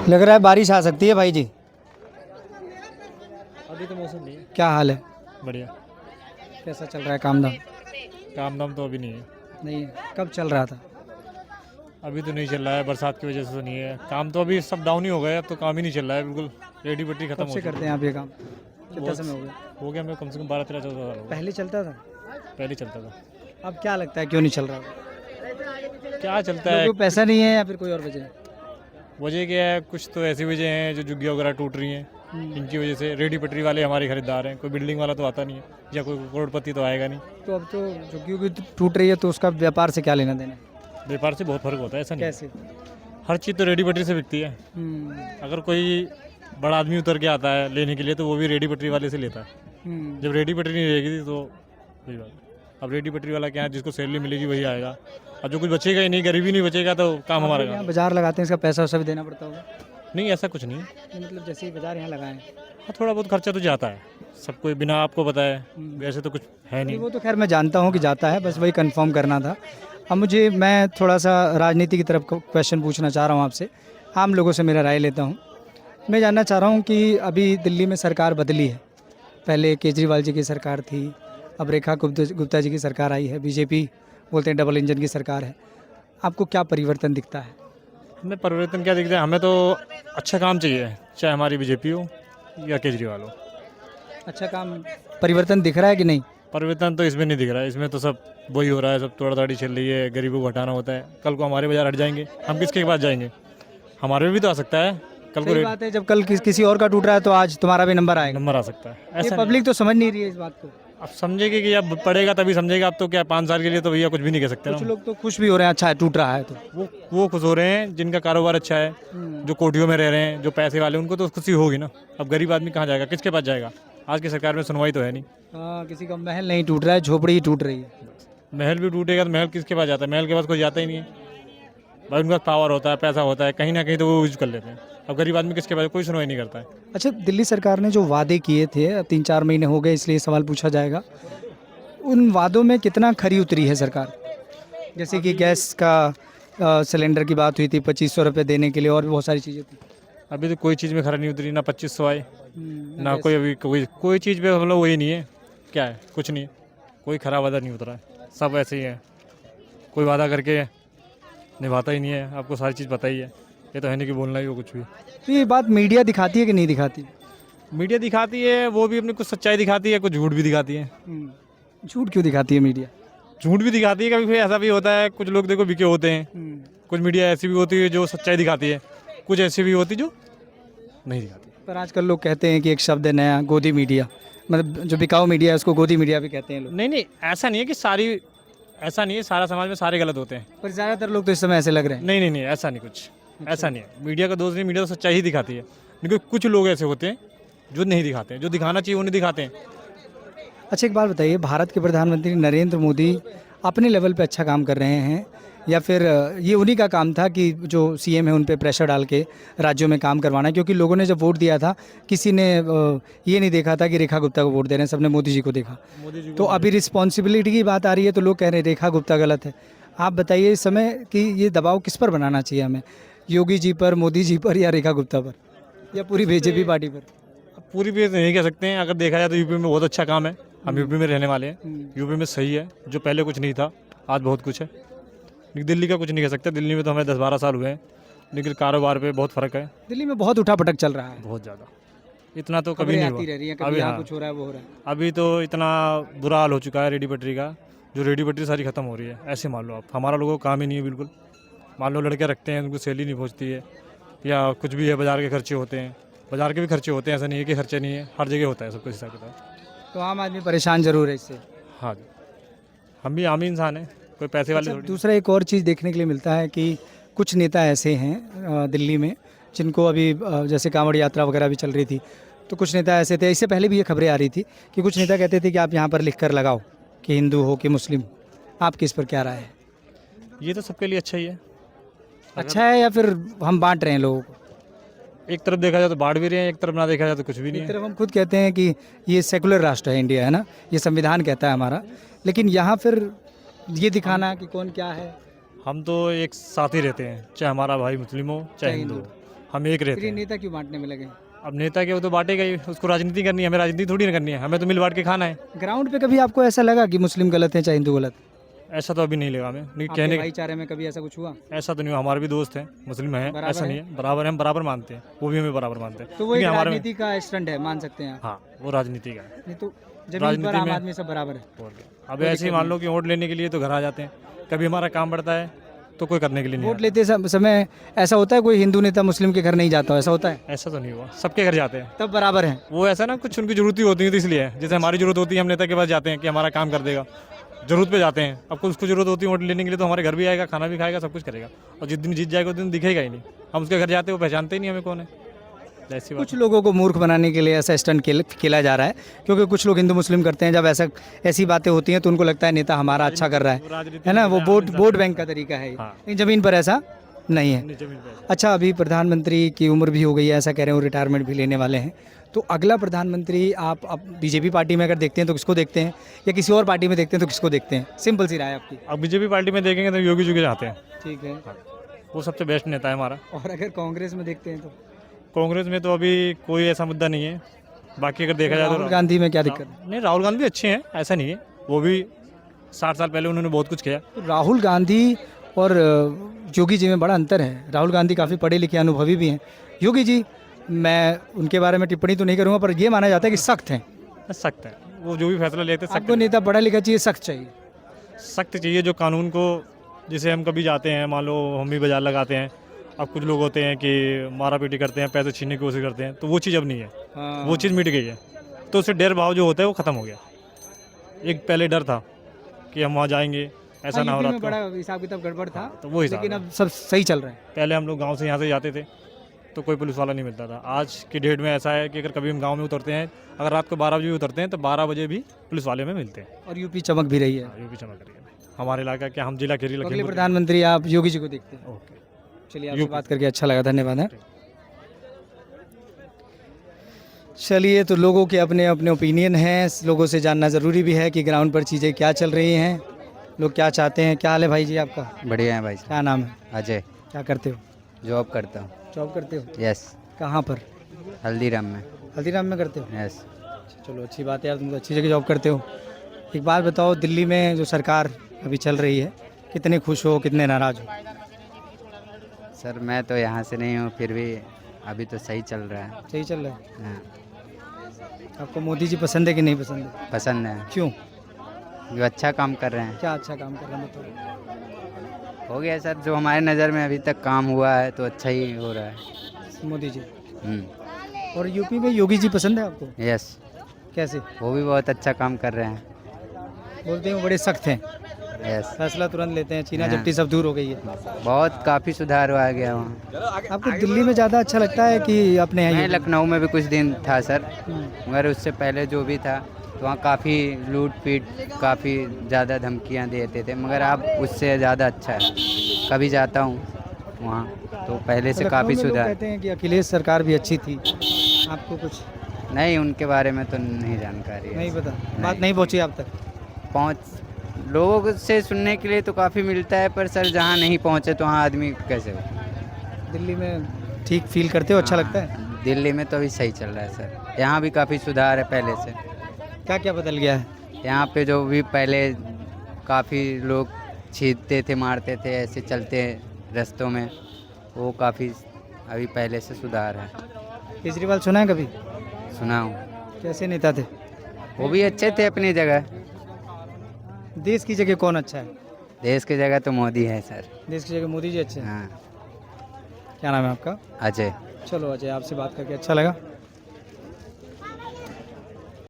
लग रहा है बारिश आ सकती है भाई जी। अभी तो मौसम नहीं है। क्या हाल है? बढ़िया। कैसा चल रहा है काम धाम? काम दाम तो अभी नहीं है। नहीं है। कब चल रहा था? अभी तो नहीं चल रहा है, बरसात की वजह से तो नहीं है काम। तो अभी सब डाउन ही हो गया, अब तो काम ही नहीं चल रहा है बिल्कुल। रेडी बट्टी खत्म कब हो से चुकी करते हैं आप ये काम? कितना बहुत- समय हो गया? हो गया मैं कम से कम 12-13-14 साल हो गए। पहले चलता था, पहले चलता था। अब क्या लगता है क्यों नहीं चल रहा? क्या चलता है? लोगों को पैसा नहीं है या फिर कोई और वजह है? वजह क्या है? कुछ तो ऐसी वजह हैं जो झुग्गियाँ वगैरह टूट रही हैं, इनकी वजह से। रेडी पटरी वाले हमारे खरीदार हैं, कोई बिल्डिंग वाला तो आता नहीं है, या कोई करोड़पति तो आएगा नहीं। तो अब तो झुग्गियों की टूट रही है तो उसका व्यापार से क्या लेना देना है? व्यापार से बहुत फर्क होता है, ऐसा नहीं है। कैसे? हर चीज़ तो रेडी पटरी से बिकती है। अगर कोई बड़ा आदमी उतर के आता है लेने के लिए तो वो भी रेडी पटरी वाले से लेता है। जब रेडी पटरी नहीं रहेगी तो वही बात। अब रेडी पटरी वाला क्या है, जिसको सैलरी मिलेगी वही आएगा। अब जो कुछ बचेगा ही नहीं, गरीबी नहीं बचेगा तो काम हमारा यहाँ काम। बाजार लगाते हैं, इसका पैसा वैसा भी देना पड़ता होगा? नहीं, ऐसा कुछ नहीं है। मतलब जैसे ही बाजार यहाँ लगाएं। हाँ, थोड़ा बहुत खर्चा तो जाता है सब कोई, बिना आपको बताए वैसे तो कुछ है नहीं। वो तो खैर मैं जानता हूँ कि जाता है, बस वही कंफर्म करना था। अब मैं थोड़ा सा राजनीति की तरफ क्वेश्चन पूछना चाह रहा हूँ आपसे। आम लोगों से मेरा राय लेता हूँ। मैं जानना चाह रहा हूँ कि अभी दिल्ली में सरकार बदली है। पहले केजरीवाल जी की सरकार थी, अब रेखा गुप्ता जी की सरकार आई है। बीजेपी बोलते हैं डबल इंजन की सरकार है। आपको क्या परिवर्तन दिखता है? हमें परिवर्तन क्या दिखता है? हमें तो अच्छा काम चाहिए, चाहे हमारी बीजेपी हो या केजरीवाल हो। अच्छा काम, परिवर्तन दिख रहा है कि नहीं? परिवर्तन तो इसमें नहीं दिख रहा है। इसमें तो सब वही हो रहा है, सब तोड़ाताड़ी चल रही है, गरीबों को हटाना होता है। कल को हमारे बाजार हट जाएंगे, हम किसके पास जाएंगे? हमारे में भी तो आ सकता है कल को। सही बात है, जब कल किसी और का टूट रहा है तो आज तुम्हारा भी नंबर आएगा। नंबर आ सकता है, ये ऐसा पब्लिक तो समझ नहीं रही है इस बात को। अब समझेगी कि अब पड़ेगा तभी समझेगा। अब तो क्या 5 साल के लिए तो भैया कुछ भी नहीं कह सकते कुछ ना। लोग तो खुश भी हो रहे हैं, अच्छा है टूट रहा है तो। वो खुश हो रहे हैं जिनका कारोबार अच्छा है, जो कोठियों में रह रहे हैं, जो पैसे वाले, उनको तो खुशी होगी ना। अब गरीब आदमी कहाँ जाएगा, किसके पास जाएगा? आज की सरकार में सुनवाई तो है नहीं। हाँ, किसी का महल नहीं टूट रहा है, झोपड़ी ही टूट रही है। महल भी टूटेगा तो महल किसके पास जाता है? महल के पास कोई जाता ही नहीं है भाई। उनके पास पावर होता है, पैसा होता है, कहीं ना कहीं तो वो यूज कर लेते हैं। अब गरीब आदमी किसके पास? कोई सुनवाई नहीं करता है। अच्छा, दिल्ली सरकार ने जो वादे किए थे, 3-4 महीने हो गए इसलिए सवाल पूछा जाएगा, उन वादों में कितना खरी उतरी है सरकार? जैसे कि गैस का सिलेंडर की बात हुई थी, 2500 रुपये देने के लिए, और भी बहुत सारी चीज़ें थी। अभी तो कोई चीज़ में खरा नहीं उतरी, ना 2500 आए, ना कोई अभी कोई चीज़ पे हम लोग वही नहीं है। क्या है? कुछ नहीं है, कोई खरा वादा नहीं उतरा है, सब ऐसे ही है। कोई वादा करके निभाता ही नहीं है। आपको सारी चीज़ पता ही है, ये तो है नहीं कि बोलना ही हो कुछ भी। तो ये बात मीडिया दिखाती है कि नहीं दिखाती? मीडिया दिखाती है, वो भी अपनी कुछ सच्चाई दिखाती है, कुछ झूठ भी दिखाती है। झूठ क्यों दिखाती है मीडिया? झूठ भी दिखाती है, कभी फिर ऐसा भी होता है, कुछ लोग देखो बिके होते हैं। कुछ मीडिया ऐसी भी होती है जो सच्चाई दिखाती है, कुछ ऐसी भी होती जो नहीं दिखाती। पर आजकल लोग कहते हैं कि एक शब्द है नया, गोदी मीडिया। मतलब जो बिकाऊ मीडिया है उसको गोदी मीडिया भी कहते हैं लोग। नहीं, ऐसा नहीं है कि ऐसा नहीं है सारा समाज में सारे गलत होते हैं। पर ज़्यादातर लोग तो इस समय ऐसे लग रहे हैं। नहीं, ऐसा नहीं कुछ। ऐसा नहीं है, मीडिया का दोष नहीं, मीडिया तो सच्चाई ही दिखाती है। लेकिन कुछ लोग ऐसे होते हैं जो नहीं दिखाते हैं, जो दिखाना चाहिए वो नहीं दिखाते हैं। अच्छा, एक बात बताइए, भारत के प्रधानमंत्री नरेंद्र मोदी अपने लेवल पे अच्छा काम कर रहे हैं, या फिर ये उन्हीं का काम था कि जो सीएम है उन पे प्रेशर डाल के राज्यों में काम करवाना? क्योंकि लोगों ने जब वोट दिया था, किसी ने ये नहीं देखा था कि रेखा गुप्ता को वोट दे रहे हैं, सबने मोदी जी को देखा। तो अभी रिस्पॉन्सिबिलिटी की बात आ रही है तो लोग कह रहे हैं रेखा गुप्ता गलत है। आप बताइए इस समय कि ये दबाव किस पर बनाना चाहिए हमें? योगी जी पर, मोदी जी पर, या रेखा गुप्ता पर, या पूरी बीजेपी पार्टी पर? पूरी भी नहीं कह सकते हैं। अगर देखा जाए तो यूपी में बहुत अच्छा काम है, हम यूपी में रहने वाले हैं। यूपी में सही है, जो पहले कुछ नहीं था आज बहुत कुछ है। लेकिन दिल्ली का कुछ नहीं कह सकते, दिल्ली में तो हमें 10-12 साल हुए हैं, लेकिन कारोबार पे बहुत फ़र्क है। दिल्ली में बहुत उठापटक चल रहा है, बहुत ज़्यादा, इतना तो कभी नहीं हुआ। रह रही है, कभी अभी यहाँ हाँ, कुछ हो रहा है, वो हो रहा है। अभी तो इतना बुरा हाल हो चुका है रेडी पटरी का, जो रेडी पटरी सारी ख़त्म हो रही है। ऐसे मान लो आप, हमारा लोगों का काम ही नहीं है बिल्कुल। मान लो लड़के रखते हैं, उनको सैलरी नहीं पहुँचती है, या कुछ भी है, बाज़ार के खर्चे होते हैं। बाज़ार के भी खर्चे होते हैं, ऐसा नहीं है कि खर्चे नहीं है, हर जगह होता है सब कुछ हिसाब किताब। तो आम आदमी परेशान जरूर है इससे। हाँ जी, हम भी आम ही इंसान हैं, कोई पैसे वाले अच्छा, थोड़ी। दूसरा एक और चीज़ देखने के लिए मिलता है कि कुछ नेता ऐसे हैं दिल्ली में जिनको अभी जैसे कांवड़ यात्रा वगैरह भी चल रही थी, तो कुछ नेता ऐसे थे, इससे पहले भी ये खबरें आ रही थी कि कुछ नेता कहते थे कि आप यहाँ पर लिख कर लगाओ कि हिंदू हो कि मुस्लिम। आपकी इस पर क्या राय है? ये तो सबके लिए अच्छा ही है। अच्छा है या फिर हम बांट रहे हैं लोगों को? एक तरफ देखा जाए तो बांट भी रहे हैं, एक तरफ ना देखा जाए तो कुछ भी नहीं एक है। तरफ हम खुद कहते हैं कि ये सेकुलर राष्ट्र है इंडिया, है ना, ये संविधान कहता है हमारा, लेकिन यहाँ फिर ये दिखाना कि कौन क्या है। हम तो एक साथ ही रहते हैं, चाहे हमारा भाई मुस्लिम हो चाहे हिंदू हो, हम एक फिर रहते ये हैं। नेता क्यों बांटने में लगे? अब नेता के वो तो बांटेगा ही, उसको राजनीति करनी है, हमें राजनीति थोड़ी ना करनी है, हमें तो मिल बांट के खाना है। ग्राउंड पे कभी आपको ऐसा लगा कि मुस्लिम गलत है चाहे हिंदू गलत? ऐसा तो अभी नहीं लगा हमें, नहीं आपके कहने भाईचारे में कभी ऐसा कुछ हुआ? ऐसा तो नहीं हुआ, हमारे भी दोस्त हैं मुस्लिम हैं, बराबर ऐसा है? नहीं है, बराबर है, हम बराबर मानते हैं, वो भी हमें बराबर मानते हैं, तो वो एक क्योंकि हमारे राजनीति का स्टंट है, मान सकते हैं आप। हाँ वो राजनीति का है। नहीं तो जमीन राजनीति पर आम में- आदमी सब बराबर है। और क्या। अब ऐसे ही मान लो कि वोट लेने के लिए तो घर आ जाते हैं, कभी हमारा काम बढ़ता है तो कोई करने के लिए नहीं वोट लेते समय ऐसा होता है कोई हिंदू नेता मुस्लिम के घर नहीं जाता हो, ऐसा होता है? आता। ऐसा तो नहीं हुआ, सबके घर जाते हैं। तब बराबर है। वो ऐसा ना कुछ उनकी जरूरत ही होती है तो इसलिए, जैसे हमारी जरूरत होती है हम नेता के पास जाते हैं कि हमारा काम कर देगा, जरूरत पे जाते हैं। अब कुछ उसको जरूरत होती है वोट लेने के लिए तो हमारे घर भी आएगा, खाना भी खाएगा, सब कुछ करेगा, और जिस दिन जीत जाएगा उस दिन दिखेगा ही नहीं। हम उसके घर जाते हैं, वो पहचानते ही नहीं हमें कौन है, ऐसी बात। कुछ लोगों को मूर्ख बनाने के लिए ऐसा स्टंट खेला जा रहा है, क्योंकि कुछ लोग हिंदू मुस्लिम करते हैं, जब ऐसी बातें होती हैं तो उनको लगता है नेता हमारा अच्छा कर रहा है ना, वो वोट बैंक का तरीका है। हाँ। लेकिन ज़मीन पर ऐसा नहीं है। नीचे मिल जाएगा। अच्छा, अभी प्रधानमंत्री की उम्र भी हो गई है, ऐसा कह रहे हैं, वो रिटायरमेंट भी लेने वाले हैं, तो अगला प्रधानमंत्री आप अब बीजेपी पार्टी में अगर देखते हैं तो किसको देखते हैं, या किसी और पार्टी में देखते हैं तो किसको देखते हैं? सिंपल सी राय आपकी। अब बीजेपी पार्टी में देखेंगे तो योगी जी को चाहते हैं, ठीक है। वो सबसे बेस्ट नेता है हमारा। और अगर कांग्रेस में देखते हैं तो कांग्रेस में तो अभी कोई ऐसा मुद्दा नहीं है, बाकी अगर देखा जाए तो राहुल गांधी में क्या दिक्कत है? नहीं, राहुल गांधी अच्छे हैं, ऐसा नहीं है, वो भी 60 साल पहले उन्होंने बहुत कुछ किया। तो राहुल गांधी और योगी जी में बड़ा अंतर है। राहुल गांधी काफ़ी पढ़े लिखे अनुभवी भी हैं। योगी जी, मैं उनके बारे में टिप्पणी तो नहीं करूँगा, पर ये माना जाता है कि सख्त हैं। सख्त है, वो जो भी फैसला लेते हैं सख्त आपको नेता पढ़ा लिखा चाहिए, सख्त चाहिए? सख्त चाहिए, जो कानून को, जैसे हम कभी जाते हैं, मान लो हम भी बाजार लगाते हैं, अब कुछ लोग होते हैं कि मारा पीटी करते हैं, पैसे छीनने की कोशिश करते हैं, तो वो चीज़ अब नहीं है, वो चीज़ मिट गई है, तो उससे डर भाव जो होता है वो ख़त्म हो गया। एक पहले डर था कि हम वहाँ जाएंगे, ऐसा ना हो रहा था, बड़ा हिसाब किताब गड़बड़ था, तो वो हिसाब लेकिन है। अब सब सही चल रहा है। पहले हम लोग गांव से यहाँ से जाते थे तो कोई पुलिस वाला नहीं मिलता था। आज की डेट में ऐसा है कि अगर कभी हम गांव में उतरते हैं, अगर रात को 12 बजे भी उतरते हैं तो 12 बजे भी पुलिस वाले में मिलते हैं। और यूपी चमक भी रही है। यूपी चमक रही है हमारे इलाका, क्या हम जिला खेरी अगले लखीमपुर। प्रधानमंत्री आप योगी जी को देखते हैं? ओके, चलिए, आपसे यूपी। बात करके अच्छा लगा, धन्यवाद है। चलिए, तो लोगों के अपने अपने ओपिनियन हैं, लोगों से जानना ज़रूरी भी है कि ग्राउंड पर चीज़ें क्या चल रही हैं, लोग क्या चाहते हैं। क्या हाल है भाई जी आपका? बढ़िया है भाई साहब। क्या नाम है? अजय, क्या करते हो? जॉब करता हूँ। जॉब करते हो? यस, कहाँ पर? हल्दीराम में। हल्दीराम में करते हो? यस। चलो, अच्छी बात है यार, तुम तो अच्छी जगह जॉब करते हो। एक बात बताओ, दिल्ली में जो सरकार अभी चल रही है, कितने खुश हो, कितने नाराज़ हो? सर मैं तो यहाँ से नहीं हूँ, फिर भी अभी तो सही चल रहा है। सही चल रहा है। हाँ, आपको मोदी जी पसंद है कि नहीं पसंद है? पसंद है, क्यों? जो अच्छा काम कर रहे हैं। क्या अच्छा काम कर रहे हैं बताओ? हो गया सर, जो हमारे नज़र में अभी तक काम हुआ है तो अच्छा ही हो रहा है। मोदी जी। हम्म, और यूपी में योगी जी पसंद है आपको? यस, कैसे? वो भी बहुत अच्छा काम कर रहे हैं। बोलते हैं वो बड़े सख्त हैं, यस, फैसला तुरंत लेते हैं, चीना हाँ। चपटी सब दूर हो गई है। बहुत काफ़ी सुधार हुआ गया वहाँ। आपको दिल्ली में ज़्यादा अच्छा लगता है कि अपने यहाँ मैं योगी? लखनऊ में भी कुछ दिन था सर, हम्म। मगर उससे पहले जो भी था तो वहाँ काफ़ी लूट पीट, काफ़ी ज़्यादा धमकियाँ देते थे, मगर अब उससे ज़्यादा अच्छा है। कभी जाता हूँ वहाँ तो पहले से लखनऊ काफ़ी में लोग सुधार। कहते हैं कि अखिलेश सरकार भी अच्छी थी, आपको कुछ नहीं, उनके बारे में तो नहीं जानकारी है। नहीं पता? बात नहीं पहुँची आप तक? पहुँच लोगों से सुनने के लिए तो काफ़ी मिलता है, पर सर जहाँ नहीं पहुँचे तो वहाँ आदमी कैसे हो। दिल्ली में ठीक फील करते हो, अच्छा लगता है? हाँ, दिल्ली में तो अभी सही चल रहा है सर, यहाँ भी काफ़ी सुधार है पहले से। क्या क्या बदल गया है? यहाँ पे जो भी पहले काफ़ी लोग छीनते थे, मारते थे, ऐसे चलते रास्तों में, वो काफ़ी अभी पहले से सुधार है। केजरीवाल सुना है कभी? सुना हूँ, कैसे नेता थे? वो भी अच्छे थे अपनी जगह। देश की जगह कौन अच्छा है? देश की जगह तो मोदी है सर। देश की जगह मोदी जी अच्छे हैं। हाँ, क्या नाम है आपका? अजय। चलो अजय, आपसे बात करके अच्छा लगा।